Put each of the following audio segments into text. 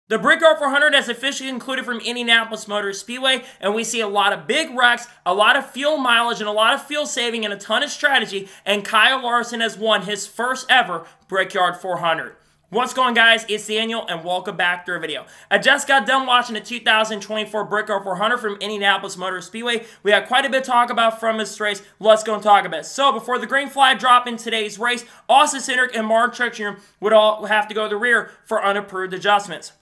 The Brickyard 400 has officially concluded from Indianapolis Motor Speedway, and we see a lot of big wrecks, a lot of fuel mileage, and a lot of fuel saving, and a ton of strategy, and Kyle Larson has won his first ever Brickyard 400. What's going on, guys? It's Daniel, and welcome back to our video. I just got done watching the 2024 Brickyard 400 from Indianapolis Motor Speedway. We had quite a bit to talk about from this race. Let's go and talk about it. So, before the green flag drop in today's race, Austin Cindric and Martin Truex Jr. would all have to go to the rear for unapproved adjustments.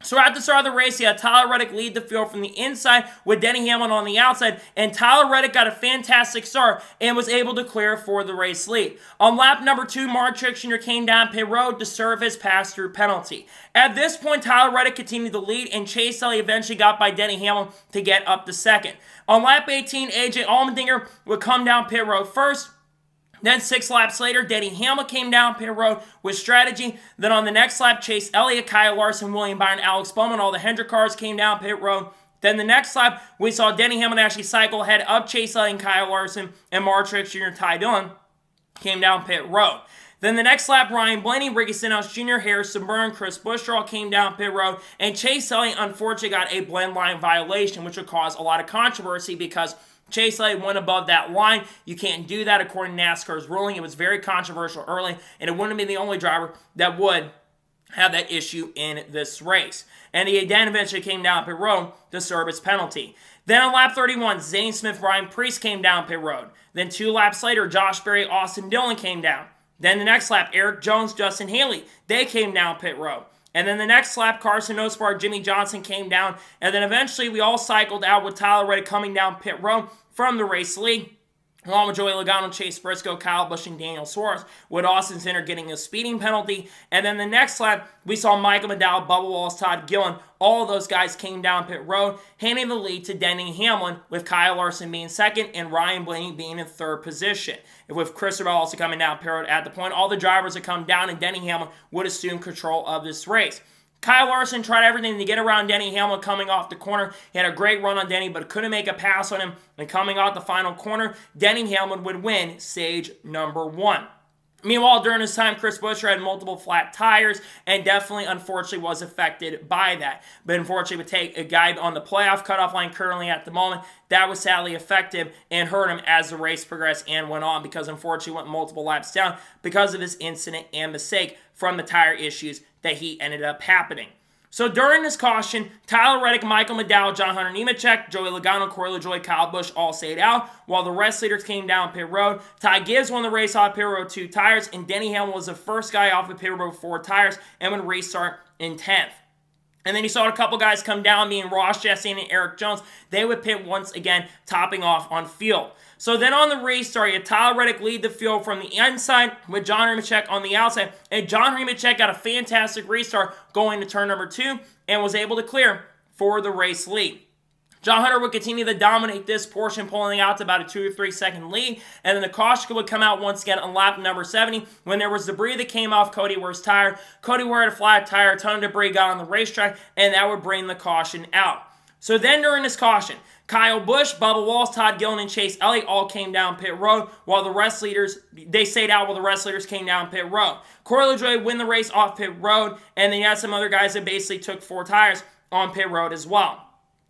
So at the start of the race, you had Tyler Reddick lead the field from the inside with Denny Hamlin on the outside, and Tyler Reddick got a fantastic start and was able to clear for the race lead. On lap number 2, Martin Truex Jr. came down pit road to serve his pass-through penalty. At this point, Tyler Reddick continued to lead, and Chase Elliott eventually got by Denny Hamlin to get up to second. On lap 18, AJ Allmendinger would come down pit road first. Then 6 laps later, Denny Hamlin came down pit road with strategy. Then on the next lap, Chase Elliott, Kyle Larson, William Byron, Alex Bowman, all the Hendrick cars came down pit road. Then the next lap, we saw Denny Hamlin actually cycle ahead of Chase Elliott and Kyle Larson, and Martin Truex Jr. Ty Dillon came down pit road. Then the next lap, Ryan Blaney, Ricky Stenhouse Jr., Harrison Burton, Chris Buescher all came down pit road, and Chase Elliott unfortunately got a blend line violation, which would cause a lot of controversy because Chase Elliott went above that line. You can't do that according to NASCAR's ruling. It was very controversial early, and it wouldn't be the only driver that would have that issue in this race. And he then eventually came down pit road to serve his penalty. Then on lap 31, Zane Smith, Ryan Preece came down pit road. Then 2 laps later, Josh Berry, Austin Dillon came down. Then the next lap, Eric Jones, Justin Haley, they came down pit road. And then the next lap, Carson Nosbar, Jimmy Johnson came down. And then eventually we all cycled out with Tyler Reddick coming down pit road from the race lead, along with Joey Logano, Chase Briscoe, Kyle Busch, and Daniel Suarez, with Austin Cindric getting a speeding penalty. And then the next lap, we saw Michael McDowell, Bubba Wallace, Todd Gillen. All of those guys came down pit road, handing the lead to Denny Hamlin, with Kyle Larson being second and Ryan Blaney being in third position. With Christopher also coming down pit road at the point, all the drivers that come down, and Denny Hamlin would assume control of this race. Kyle Larson tried everything to get around Denny Hamlin coming off the corner. He had a great run on Denny, but couldn't make a pass on him. And coming out the final corner, Denny Hamlin would win stage number 1. Meanwhile, during this time, Chris Buescher had multiple flat tires and definitely, unfortunately, was affected by that. But unfortunately, would take a guy on the playoff cutoff line currently at the moment. That was sadly effective and hurt him as the race progressed and went on, because unfortunately went multiple laps down because of this incident and mistake from the tire issues that he ended up happening. So during this caution, Tyler Reddick, Michael McDowell, John Hunter Nemechek, Joey Logano, Corey LaJoie, Kyle Busch all stayed out, while the rest leaders came down pit road. Ty Gibbs won the race off pit road 2 tires, and Denny Hamlin was the first guy off of pit road 4 tires and would restart in 10th. And then you saw a couple guys come down, being Ross Chastain and Eric Jones. They would pit once again, topping off on field. So then on the restart, you had Tyler Reddick lead the field from the inside with John Nemechek on the outside. And John Nemechek got a fantastic restart going to turn number 2 and was able to clear for the race lead. John Hunter would continue to dominate this portion, pulling out to about a 2 or 3 second lead. And then the caution would come out once again on lap number 70 when there was debris that came off Cody Ware's tire. Cody Ware had a flat tire, a ton of debris got on the racetrack, and that would bring the caution out. So then during this caution, Kyle Busch, Bubba Wallace, Todd Gillen, and Chase Elliott all came down pit road, while the rest leaders, they stayed out while the rest leaders came down pit road. Corey LaJoie win the race off pit road, and then you had some other guys that basically took 4 tires on pit road as well.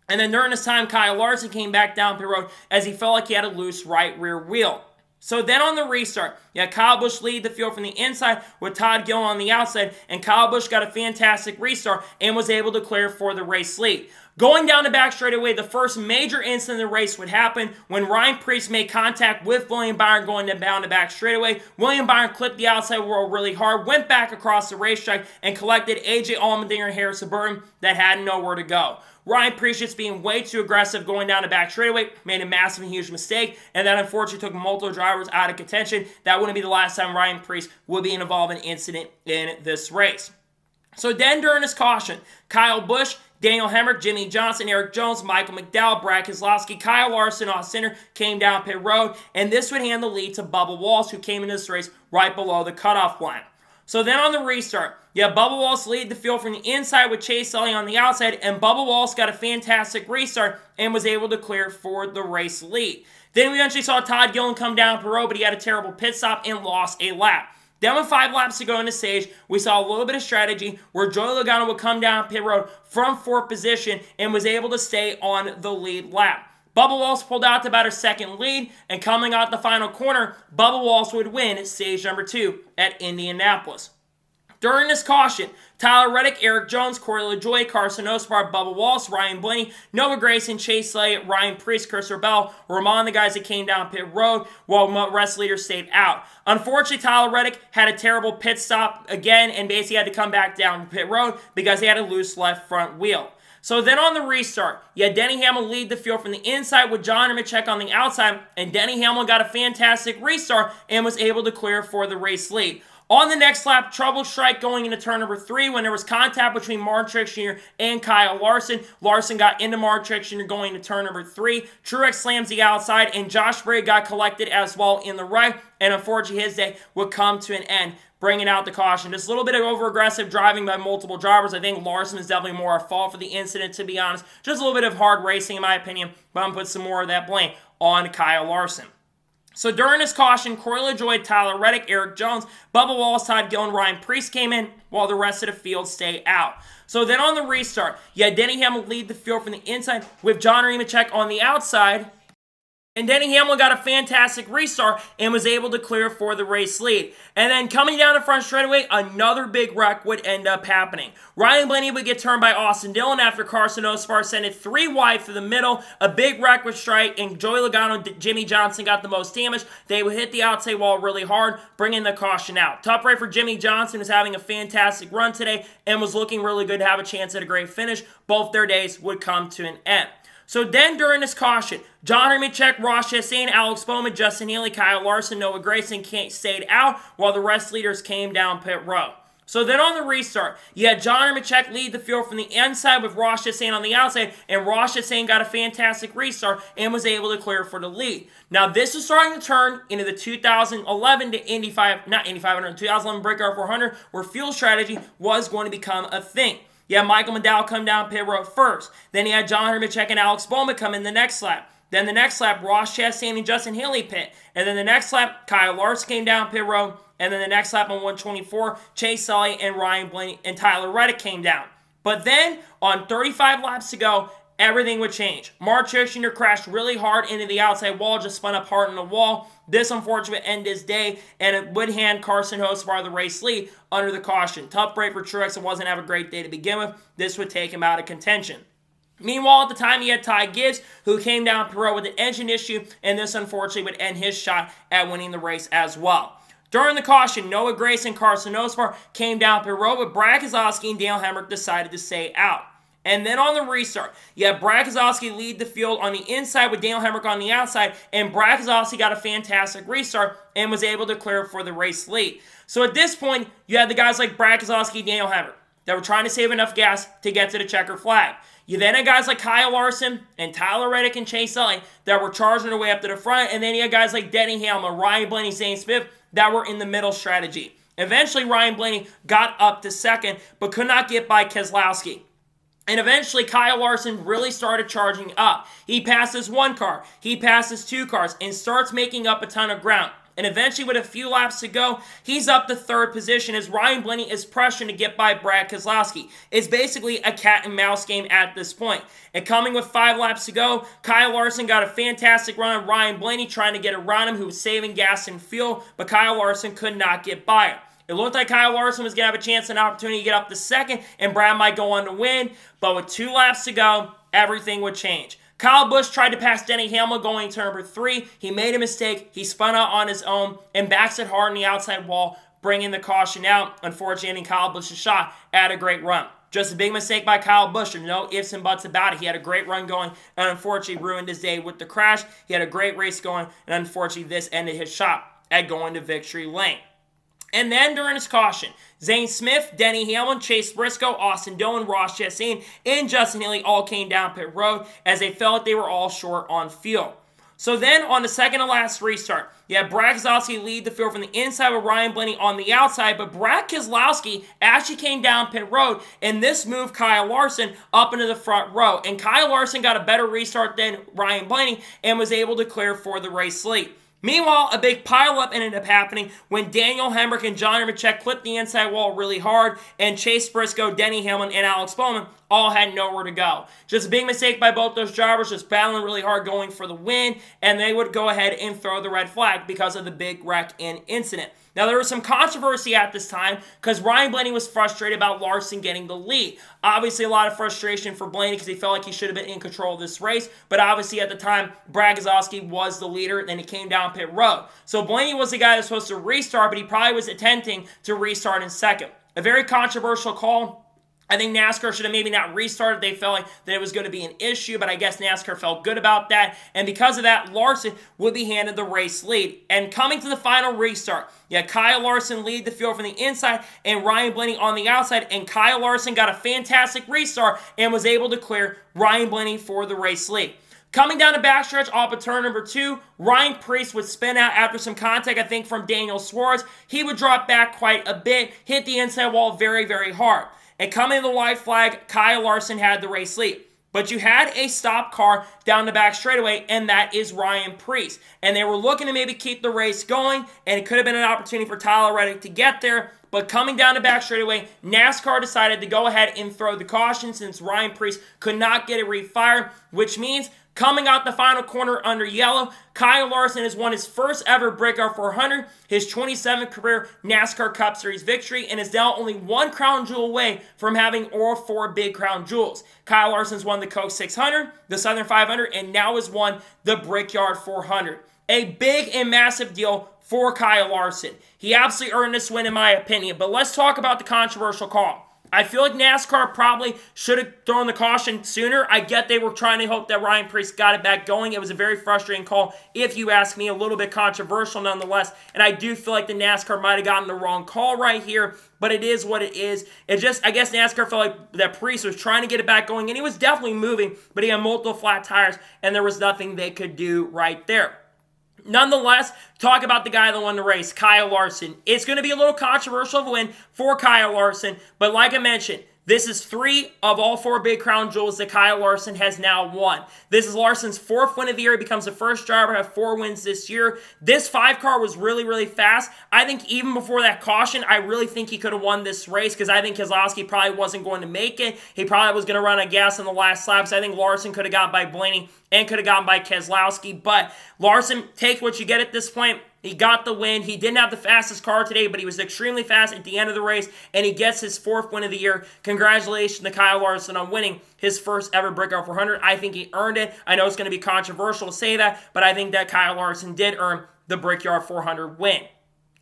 And then during this time, Kyle Larson came back down pit road as he felt like he had a loose right rear wheel. So then on the restart, you had Kyle Busch lead the field from the inside with Todd Gillen on the outside, and Kyle Busch got a fantastic restart and was able to clear for the race lead. Going down the back straightaway, the first major incident of the race would happen when Ryan Preece made contact with William Byron going down the back straightaway. William Byron clipped the outside wall really hard, went back across the racetrack, and collected AJ Allmendinger and Harrison Burton that had nowhere to go. Ryan Preece, just being way too aggressive going down the back straightaway, made a massive and huge mistake, and that unfortunately took multiple drivers out of contention. That wouldn't be the last time Ryan Preece would be involved in an incident in this race. So then during this caution, Kyle Busch, Daniel Hemrick, Jimmy Johnson, Eric Jones, Michael McDowell, Brad Keselowski, Kyle Larson, Austin Cindric came down pit road, and this would hand the lead to Bubba Wallace, who came into this race right below the cutoff line. So then on the restart, you have Bubba Wallace lead the field from the inside with Chase Elliott on the outside, and Bubba Wallace got a fantastic restart and was able to clear for the race lead. Then we eventually saw Todd Gillen come down pit road, but he had a terrible pit stop and lost a lap. Then with 5 laps to go in the stage, we saw a little bit of strategy where Joey Logano would come down pit road from 4th position and was able to stay on the lead lap. Bubba Wallace pulled out to about a second lead, and coming out the final corner, Bubba Wallace would win stage number 2 at Indianapolis. During this caution, Tyler Reddick, Eric Jones, Corey LaJoie, Carson Osbar, Bubba Wallace, Ryan Blaney, Noah Gragson, Chase Elliott, Ryan Preece, Christopher Bell were among the guys that came down pit road while rest leaders stayed out. Unfortunately, Tyler Reddick had a terrible pit stop again and basically had to come back down pit road because he had a loose left front wheel. So then on the restart, you had Denny Hamlin lead the field from the inside with John Nemechek on the outside, and Denny Hamlin got a fantastic restart and was able to clear for the race lead. On the next lap, trouble strike going into turn number 3 when there was contact between Martin Truex Jr. and Kyle Larson. Larson got into Martin Truex Jr. going to turn number 3. Truex slams the outside, and Josh Berry got collected as well in the right, and unfortunately his day would come to an end, bringing out the caution. Just a little bit of over-aggressive driving by multiple drivers. I think Larson is definitely more at fault for the incident, to be honest. Just a little bit of hard racing, in my opinion, but I'm going to put some more of that blame on Kyle Larson. So during this caution, Corey LaJoie, Tyler Reddick, Eric Jones, Bubba Wallace, Todd Gillen, Ryan Preece came in while the rest of the field stayed out. So then on the restart, you had Denny Hamlin lead the field from the inside with John Nemechek on the outside. And Denny Hamlin got a fantastic restart and was able to clear for the race lead. And then coming down the front straightaway, another big wreck would end up happening. Ryan Blaney would get turned by Austin Dillon after Carson Osbar sent it 3 wide through the middle. A big wreck would strike, and Joey Logano, Jimmy Johnson got the most damage. They would hit the outside wall really hard, bringing the caution out. Top right for Jimmy Johnson, was having a fantastic run today and was looking really good to have a chance at a great finish. Both their days would come to an end. So then during this caution, John Nemechek, Ross Chastain, Alex Bowman, Justin Haley, Kyle Larson, Noah Gragson stayed out while the rest leaders came down pit road. So then on the restart, you had John Nemechek lead the field from the inside with Ross Chastain on the outside, and Ross Chastain got a fantastic restart and was able to clear for the lead. Now this is starting to turn into the 2011 to 2011 Brickyard 400, where fuel strategy was going to become a thing. You had Michael McDowell come down pit road first. Then you had John Nemechek and Alex Bowman come in the next lap. Then the next lap, Ross Chastain and Justin Haley pit. And then the next lap, Kyle Larson came down pit road. And then the next lap on 124, Chase Elliott and Ryan Blaney and Tyler Reddick came down. But then on 35 laps to go, everything would change. Martin Truex Jr. crashed really hard into the outside wall, just spun up hard on the wall. This, unfortunately, would end his day, and it would hand Carson Osbar the race lead under the caution. Tough break for Truex. It wasn't have a great day to begin with. This would take him out of contention. Meanwhile, at the time, he had Ty Gibbs, who came down pit road with an engine issue, and this, unfortunately, would end his shot at winning the race as well. During the caution, Noah Gragson and Carson Osbar came down pit road, but Brad Keselowski and Dale Hemrick decided to stay out. And then on the restart, you have Brad Keselowski lead the field on the inside with Dale Hemrick on the outside, and Brad Keselowski got a fantastic restart and was able to clear for the race lead. So at this point, you had the guys like Brad Keselowski and Dale Hemrick that were trying to save enough gas to get to the checker flag. You then had guys like Kyle Larson and Tyler Reddick and Chase Elliott that were charging their way up to the front, and then you had guys like Denny Hamlin, Ryan Blaney, Zane Smith that were in the middle strategy. Eventually, Ryan Blaney got up to second, but could not get by Keselowski. And eventually, Kyle Larson really started charging up. He passes one car, he passes 2 cars, and starts making up a ton of ground. And eventually, with a few laps to go, he's up to 3rd position as Ryan Blaney is pressuring to get by Brad Keselowski. It's basically a cat and mouse game at this point. And coming with 5 laps to go, Kyle Larson got a fantastic run on Ryan Blaney trying to get around him, who was saving gas and fuel, but Kyle Larson could not get by him. It looked like Kyle Larson was going to have a chance and opportunity to get up to second, and Brad might go on to win, but with 2 laps to go, everything would change. Kyle Busch tried to pass Denny Hamlin going to number 3. He made a mistake. He spun out on his own and backs it hard on the outside wall, bringing the caution out, unfortunately ending Kyle Busch's shot at a great run. Just a big mistake by Kyle Busch, and no ifs and buts about it. He had a great run going and unfortunately ruined his day with the crash. He had a great race going, and unfortunately this ended his shot at going to victory lane. And then during his caution, Zane Smith, Denny Hamlin, Chase Briscoe, Austin Dillon, Ross Chastain, and Justin Haley all came down pit road as they felt they were all short on fuel. So then on the second to last restart, you had Brad Keselowski lead the field from the inside with Ryan Blaney on the outside, but Brad Keselowski actually came down pit road, and this moved Kyle Larson up into the front row. And Kyle Larson got a better restart than Ryan Blaney and was able to clear for the race lead. Meanwhile, a big pileup ended up happening when Daniel Hemrick and John Nemechek clipped the inside wall really hard, and Chase Briscoe, Denny Hamlin, and Alex Bowman all had nowhere to go. Just a big mistake by both those drivers, just battling really hard going for the win, and they would go ahead and throw the red flag because of the big wreck and incident. Now, there was some controversy at this time because Ryan Blaney was frustrated about Larson getting the lead. Obviously, a lot of frustration for Blaney because he felt like he should have been in control of this race, but obviously at the time, Brad Keselowski was the leader, and then he came down pit road. So Blaney was the guy that was supposed to restart, but he probably was attempting to restart in second. A very controversial call. I think NASCAR should have maybe not restarted. They felt like that it was going to be an issue, but I guess NASCAR felt good about that. And because of that, Larson would be handed the race lead. And coming to the final restart, Kyle Larson lead the field from the inside and Ryan Blaney on the outside. And Kyle Larson got a fantastic restart and was able to clear Ryan Blaney for the race lead. Coming down the backstretch off of turn number 2, Ryan Preece would spin out after some contact, I think, from Daniel Suarez. He would drop back quite a bit, hit the inside wall very, very hard. And coming to the white flag, Kyle Larson had the race lead. But you had a stop car down the back straightaway, and that is Ryan Preece. And they were looking to maybe keep the race going, and it could have been an opportunity for Tyler Reddick to get there. But coming down the back straightaway, NASCAR decided to go ahead and throw the caution since Ryan Preece could not get it refired, which means coming out the final corner under yellow, Kyle Larson has won his first ever Brickyard 400, his 27th career NASCAR Cup Series victory, and is now only one crown jewel away from having all 4 big crown jewels. Kyle Larson's won the Coke 600, the Southern 500, and now has won the Brickyard 400. A big and massive deal for Kyle Larson. He absolutely earned this win in my opinion, but let's talk about the controversial call. I feel like NASCAR probably should have thrown the caution sooner. I get they were trying to hope that Ryan Preece got it back going. It was a very frustrating call, if you ask me, a little bit controversial nonetheless. And I do feel like the NASCAR might have gotten the wrong call right here, but it is what it is. It just, I guess NASCAR felt like that Preece was trying to get it back going, and he was definitely moving, but he had multiple flat tires, and there was nothing they could do right there. Nonetheless, talk about the guy that won the race, Kyle Larson. It's going to be a little controversial of a win for Kyle Larson, but like I mentioned, this is 3 of all 4 big crown jewels that Kyle Larson has now won. This is Larson's 4th win of the year. He becomes the first driver to have 4 wins this year. This 5 car was really, really fast. I think even before that caution, I really think he could have won this race because I think Keselowski probably wasn't going to make it. He probably was going to run out of gas in the last lap, so I think Larson could have gotten by Blaney and could have gotten by Keselowski. But Larson, take what you get at this point. He got the win. He didn't have the fastest car today, but he was extremely fast at the end of the race, and he gets his 4th win of the year. Congratulations to Kyle Larson on winning his first ever Brickyard 400. I think he earned it. I know it's going to be controversial to say that, but I think that Kyle Larson did earn the Brickyard 400 win.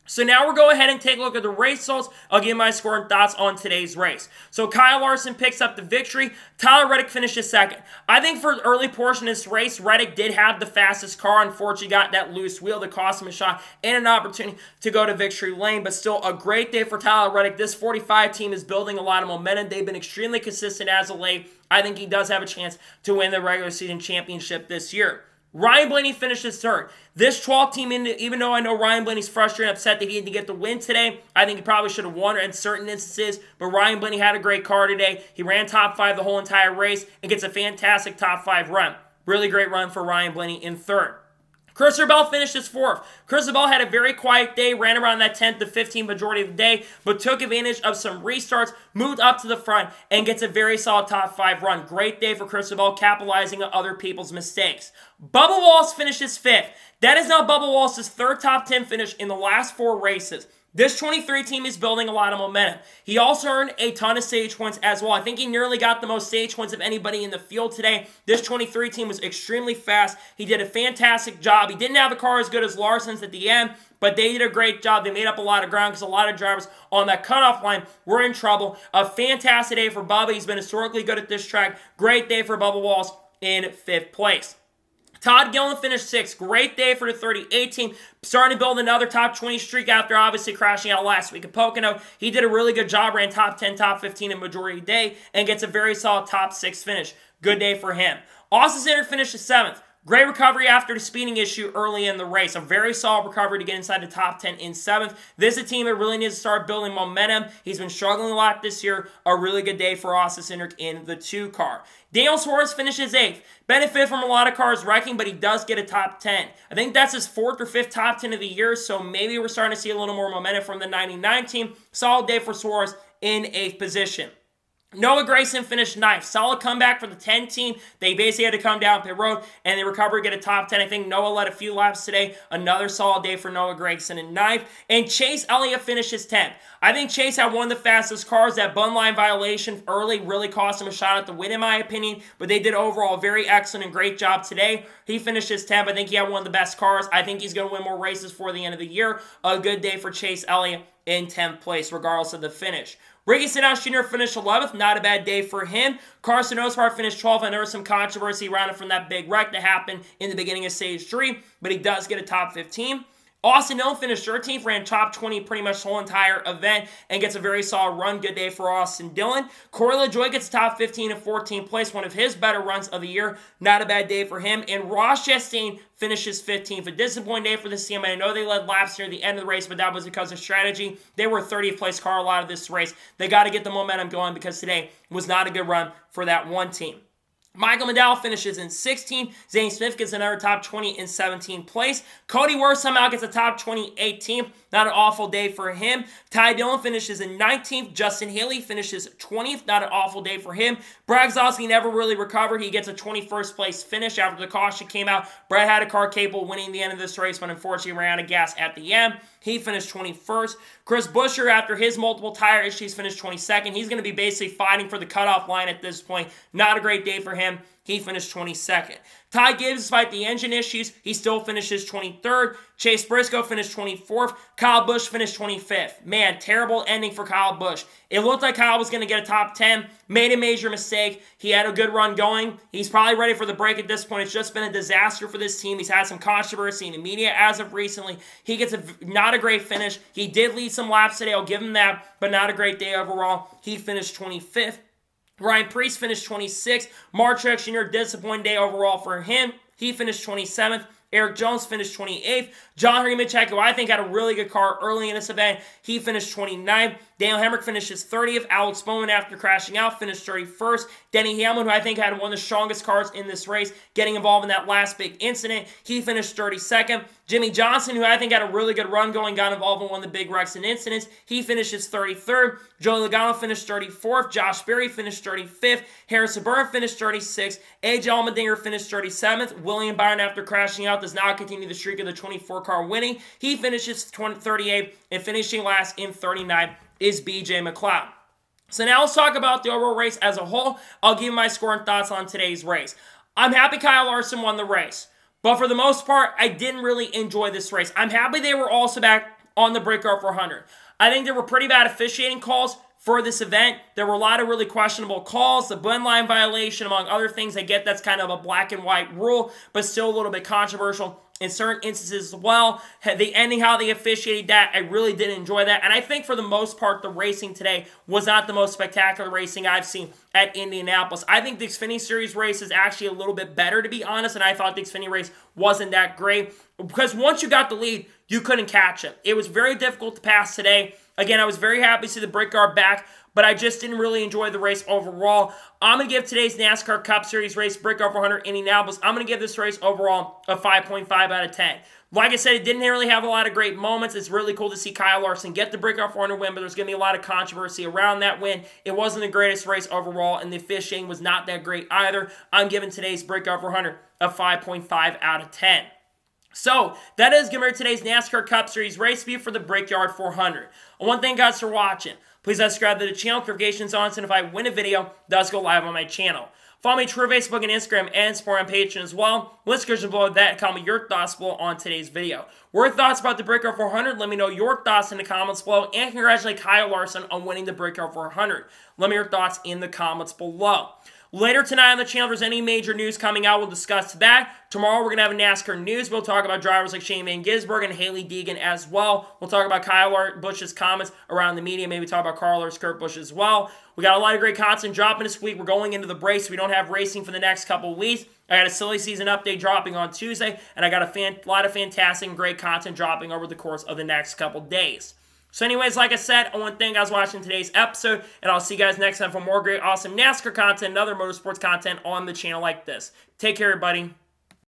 So now we'll go ahead and take a look at the race results. I'll give my score and thoughts on today's race. So Kyle Larson picks up the victory. Tyler Reddick finishes second. I think for the early portion of this race, Reddick did have the fastest car. Unfortunately, got that loose wheel that cost him a shot and an opportunity to go to victory lane. But still a great day for Tyler Reddick. This 45 team is building a lot of momentum. They've been extremely consistent as of late. I think he does have a chance to win the regular season championship this year. Ryan Blaney finishes third. This 12th team, even though I know Ryan Blaney's frustrated and upset that he didn't get the win today, I think he probably should have won in certain instances, but Ryan Blaney had a great car today. He ran top 5 the whole entire race and gets a fantastic top 5 run. Really great run for Ryan Blaney in third. Christopher Bell finishes 4th. Christopher Bell had a very quiet day, ran around that 10th to 15th majority of the day, but took advantage of some restarts, moved up to the front, and gets a very solid top 5 run. Great day for Christopher Bell, capitalizing on other people's mistakes. Bubba Wallace finishes 5th. That is now Bubba Wallace's 3rd top 10 finish in the last 4 races. This 23 team is building a lot of momentum. He also earned a ton of stage points as well. I think he nearly got the most stage points of anybody in the field today. This 23 team was extremely fast. He did a fantastic job. He didn't have a car as good as Larson's at the end, but they did a great job. They made up a lot of ground because a lot of drivers on that cutoff line were in trouble. A fantastic day for Bubba. He's been historically good at this track. Great day for Bubba Wallace in 5th place. Todd Gillen finished 6th. Great day for the 38 team. Starting to build another top 20 streak after obviously crashing out last week at Pocono. He did a really good job, ran top 10, top 15 in majority day, and gets a very solid top 6 finish. Good day for him. Austin Cindric finished 7th. Great recovery after the speeding issue early in the race. A very solid recovery to get inside the top 10 in 7th. This is a team that really needs to start building momentum. He's been struggling a lot this year. A really good day for Austin Cindric in the 2 car. Daniel Suarez finishes 8th. Benefit from a lot of cars wrecking, but he does get a top 10. I think that's his 4th or 5th top 10 of the year, so maybe we're starting to see a little more momentum from the 99 team. Solid day for Suarez in 8th position. Noah Gragson finished 9th. Solid comeback for the 10 team. They basically had to come down pit road and they recovered, get a top 10. I think Noah led a few laps today. Another solid day for Noah Gragson in 9th. And Chase Elliott finishes 10th. I think Chase had one of the fastest cars. That bun line violation early really cost him a shot at the win, in my opinion. But they did overall very excellent and great job today. He finishes 10th. I think he had one of the best cars. I think he's going to win more races for the end of the year. A good day for Chase Elliott in 10th place, regardless of the finish. Ricky Stenhouse Jr. finished 11th. Not a bad day for him. Carson Oswald finished 12th, and there was some controversy around it from that big wreck that happened in the beginning of Stage 3, but he does get a top 15. Austin Dillon finished 13th, ran top 20 pretty much the whole entire event, and gets a very solid run. Good day for Austin Dillon. Corey LaJoie gets top 15 and 14th place, one of his better runs of the year. Not a bad day for him. And Ross Chastain finishes 15th. A disappointing day for this team. I know they led laps near the end of the race, but that was because of strategy. They were 30th place car a lot of this race. They got to get the momentum going because today was not a good run for that one team. Michael McDowell finishes in 16th. Zane Smith gets another top 20 in 17th place. Cody Worth somehow gets a top 20 18th. Not an awful day for him. Ty Dillon finishes in 19th. Justin Haley finishes 20th. Not an awful day for him. Brad Keselowski never really recovered. He gets a 21st place finish after the caution came out. Brad had a car capable of winning the end of this race, but unfortunately ran out of gas at the end. He finished 21st. Chris Buescher, after his multiple tire issues, finished 22nd. He's going to be basically fighting for the cutoff line at this point. Not a great day for him. He finished 22nd. Ty Gibbs, despite the engine issues, he still finishes 23rd. Chase Briscoe finished 24th. Kyle Busch finished 25th. Man, terrible ending for Kyle Busch. It looked like Kyle was going to get a top 10. Made a major mistake. He had a good run going. He's probably ready for the break at this point. It's just been a disaster for this team. He's had some controversy in the media as of recently. He gets not a great finish. He did lead some laps today. I'll give him that, but not a great day overall. He finished 25th. Ryan Preece finished 26th. Mark Truex Jr., disappointing day overall for him. He finished 27th. Eric Jones finished 28th. John Henry Mitchell, who I think had a really good car early in this event, he finished 29th. Daniel Hemrick finishes 30th. Alex Bowman, after crashing out, finished 31st. Denny Hamlin, who I think had one of the strongest cars in this race, getting involved in that last big incident, he finished 32nd. Jimmy Johnson, who I think had a really good run going, got involved in one of the big wrecks and incidents, he finishes 33rd. Joey Logano finished 34th. Josh Berry finished 35th. Harrison Burton finished 36th. AJ Allmendinger finished 37th. William Byron, after crashing out, does not continue the streak of the 24-car winning. He finishes 38th, and finishing last in 39th is BJ McLeod. So now let's talk about the overall race as a whole. I'll give you my score and thoughts on today's race. I'm happy Kyle Larson won the race, but for the most part, I didn't really enjoy this race. I'm happy they were also back on the Brickyard 400. I think there were pretty bad officiating calls for this event. There were a lot of really questionable calls, the blend line violation, among other things. I get that's kind of a black and white rule, but still a little bit controversial in certain instances as well. The ending, how they officiated that, I really didn't enjoy that. And I think for the most part, the racing today was not the most spectacular racing I've seen at Indianapolis. I think the Xfinity Series race is actually a little bit better, to be honest, and I thought the Xfinity race wasn't that great because once you got the lead, you couldn't catch it. It was very difficult to pass today. Again, I was very happy to see the Brickyard back, but I just didn't really enjoy the race overall. I'm going to give today's NASCAR Cup Series race, Brickyard 400 Indianapolis, I'm going to give this race overall a 5.5 out of 10. Like I said, it didn't really have a lot of great moments. It's really cool to see Kyle Larson get the Brickyard 400 win, but there's going to be a lot of controversy around that win. It wasn't the greatest race overall, and the officiating was not that great either. I'm giving today's Brickyard 400 a 5.5 out of 10. So, that is going to be today's NASCAR Cup Series race view for the Brickyard 400. I want to thank you guys for watching. Please subscribe to the channel, notifications on, so if I win a video, it does go live on my channel. Follow me on Twitter, Facebook, and Instagram, and support on Patreon as well. Links description below that, and comment your thoughts below on today's video. What are your thoughts about the Brickyard 400? Let me know your thoughts in the comments below, and congratulate Kyle Larson on winning the Brickyard 400. Let me know your thoughts in the comments below. Later tonight on the channel, if there's any major news coming out, we'll discuss that. Tomorrow, we're going to have a NASCAR news. We'll talk about drivers like Shane Van Gisbergen and Hailie Deegan as well. We'll talk about Kyle Busch's comments around the media, maybe talk about Carl Lewis, Kurt Busch as well. We got a lot of great content dropping this week. We're going into the break, so we don't have racing for the next couple of weeks. I got a silly season update dropping on Tuesday, and I got a lot of fantastic and great content dropping over the course of the next couple days. So anyways, like I said, I want to thank you guys for watching today's episode, and I'll see you guys next time for more great, awesome NASCAR content and other motorsports content on the channel like this. Take care, everybody.